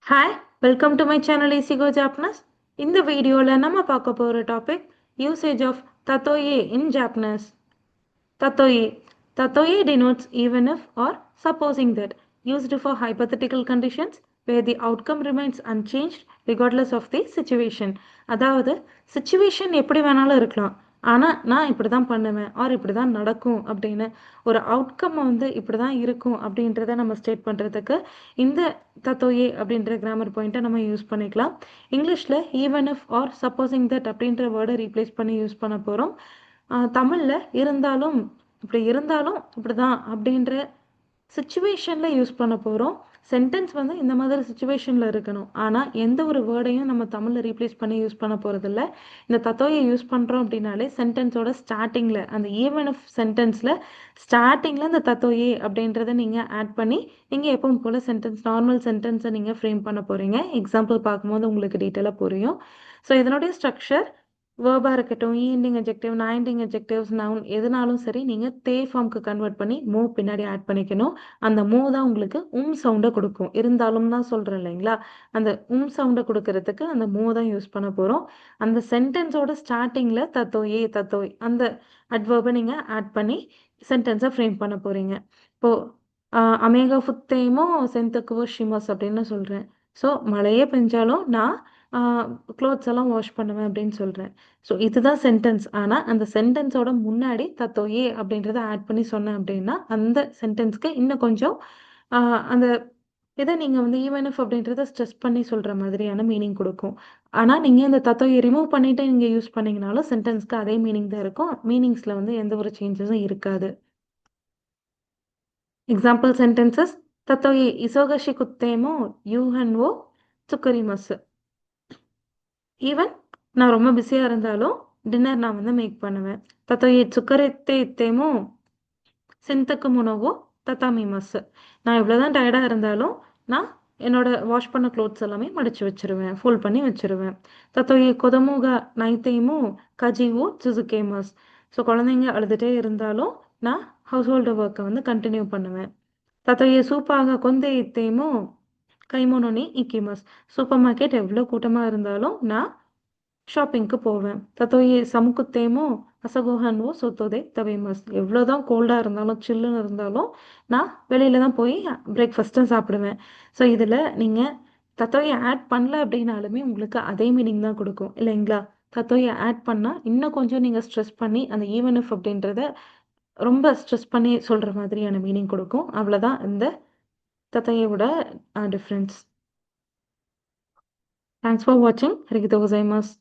Hi welcome to my channel easy go Japanese. இந்த வீடியோவில் நம்ம பார்க்க போகிற டாபிக் யூசேஜ் ஆஃப் தத்தோயே இன் ஜாப்பனஸ். தத்தோயே தத்தோயே denotes even if or supposing that, used for hypothetical conditions where the outcome remains unchanged regardless of the situation. அதாவது situation எப்படி வேணாலும் இருக்கலாம், ஆனால் நான் இப்படி தான் பண்ணுவேன் ஆர் இப்படி தான் நடக்கும் அப்படின்னு ஒரு அவுட்கம் வந்து இப்படி தான் இருக்கும் அப்படின்றத நம்ம ஸ்டேட் பண்ணுறதுக்கு இந்த தத்தோயே அப்படின்ற கிராமர் பாயிண்ட்டை நம்ம யூஸ் பண்ணிக்கலாம். இங்கிலீஷில் even if or supposing that அப்படின்ற வேர்டை ரீப்ளேஸ் பண்ணி யூஸ் பண்ண போகிறோம். தமிழில் இருந்தாலும் இப்படி தான் அப்படின்ற சுச்சுவேஷனில் யூஸ் பண்ண போகிறோம். சென்டென்ஸ் வந்து இந்த மாதிரி சுச்சுவேஷனில் இருக்கணும், ஆனால் எந்த ஒரு வேர்டையும் நம்ம தமிழில் ரீப்ளேஸ் பண்ணி யூஸ் பண்ண போகிறதில்ல. இந்த தத்தோயை யூஸ் பண்ணுறோம் அப்படின்னாலே சென்டென்ஸோட ஸ்டார்டிங்கில், அந்த ஈவன் ஆஃப் சென்டென்ஸில் ஸ்டார்டிங்கில் இந்த தத்தோயே அப்படின்றத நீங்கள் ஆட் பண்ணி நீங்கள் எப்பவும் போல் நார்மல் சென்டென்ஸை நீங்கள் ஃப்ரேம் பண்ண போகிறீங்க. எக்ஸாம்பிள் பார்க்கும்போது உங்களுக்கு டீட்டெயிலாக புரியும். ஸோ இதனுடைய ஸ்ட்ரக்சர் வேர்பாக இருக்கட்டும், ஈண்டிங் அட்ஜெக்டிவ், நாயிண்டிங் அட்ஜெக்டிவ்ஸ், நவுன் எதுனாலும் சரி நீங்கள் தே ஃபார்முக்கு கன்வெர்ட் பண்ணி மூவ் பின்னாடி ஆட் பண்ணிக்கணும். அந்த மூவ் தான் உங்களுக்கு சவுண்டை கொடுக்கும். இருந்தாலும் தான் சொல்கிறேன் இல்லைங்களா, அந்த சவுண்டை கொடுக்கறதுக்கு அந்த மூவ் தான் யூஸ் பண்ண போகிறோம். அந்த சென்டென்ஸோட ஸ்டார்டிங்கில் தத்தோய் அந்த அட்வர்பை நீங்கள் ஆட் பண்ணி சென்டென்ஸை ஃப்ரேம் பண்ண போகிறீங்க. இப்போது அமேகா ஃபுத்தேமோ செந்தக்குவோ ஷிமஸ் அப்படின்னு சொல்கிறேன். ஸோ மழையே பெஞ்சாலும் நான் க்ளோத்ஸ் எல்லாம் வாஷ் பண்ணுவேன் அப்படின்னு சொல்கிறேன். ஸோ இதுதான் சென்டென்ஸ். ஆனால் அந்த சென்டென்ஸோட முன்னாடி தத்தோயே அப்படின்றத ஆட் பண்ணி சொன்னேன் அப்படின்னா அந்த சென்டென்ஸ்க்கு இன்னும் கொஞ்சம் அந்த இதை நீங்கள் வந்து ஈவன் இஃப் அப்படின்றத ஸ்ட்ரெஸ் பண்ணி சொல்கிற மாதிரியான மீனிங் கொடுக்கும். ஆனால் நீங்கள் இந்த தத்தோயை ரிமூவ் பண்ணிவிட்டு நீங்கள் யூஸ் பண்ணிங்கனாலும் சென்டென்ஸ்க்கு அதே மீனிங் தான் இருக்கும். மீனிங்ஸில் வந்து எந்த ஒரு சேஞ்சஸும் இருக்காது. எக்ஸாம்பிள் சென்டென்சஸ்: தத்தோயே இசோகஷி குத்தேமோ யூஹன்வோ சுக்கரிமஸ். ஈவன் நான் ரொம்ப பிஸியாக இருந்தாலும் டின்னர் நான் வந்து மேக் பண்ணுவேன். தத்தோயே சுக்கரத்தே இத்தேமோ சிந்தக்கு முனவோ தத்தாமிமஸ். நான் எவ்வளோதான் டயர்டாக இருந்தாலும் நான் என்னோட வாஷ் பண்ண க்ளோத்ஸ் எல்லாமே மடித்து வச்சிருவேன், ஃபோல்ட் பண்ணி வச்சிருவேன். தத்தோயே கொதமூகா நைத்தேமோ கஜிவோ சுசுகேமஸ். ஸோ குழந்தைங்க அழுதுகிட்டே இருந்தாலும் நான் ஹவுஸ் ஹோல்டு ஒர்க்கை வந்து கண்டினியூ பண்ணுவேன். தத்தோயே சூப்பாக கொந்தே இத்தேமோ கைமோனோனி இக்கிமஸ். சூப்பர் மார்க்கெட் எவ்வளோ கூட்டமாக இருந்தாலும் நான் ஷாப்பிங்க்கு போவேன். தத்தோயே சமுக்குத்தேமோ அசகோஹன்வோ சொத்தோதே தவேமஸ். எவ்வளோதான் கோல்டாக இருந்தாலும் சில்லுன்னு இருந்தாலும் நான் வெளியில தான் போய் பிரேக்ஃபாஸ்ட்டும் சாப்பிடுவேன். ஸோ இதில் நீங்கள் தத்தோயை ஆட் பண்ணல அப்படின்னாலுமே உங்களுக்கு அதே மீனிங் தான் கொடுக்கும் இல்லைங்களா. தத்தோயை ஆட் பண்ணால் இன்னும் கொஞ்சம் நீங்கள் ஸ்ட்ரெஸ் பண்ணி அந்த ஈவன் இஃப் அப்படின்றத ரொம்ப ஸ்ட்ரெஸ் பண்ணி சொல்கிற மாதிரியான மீனிங் கொடுக்கும். அவ்வளோதான் இந்த தத்தோயோட டிஃப்ரென்ஸ். தேங்க்ஸ் ஃபார் வாட்சிங். ஹரிகிதோ கோசைமாஸ்.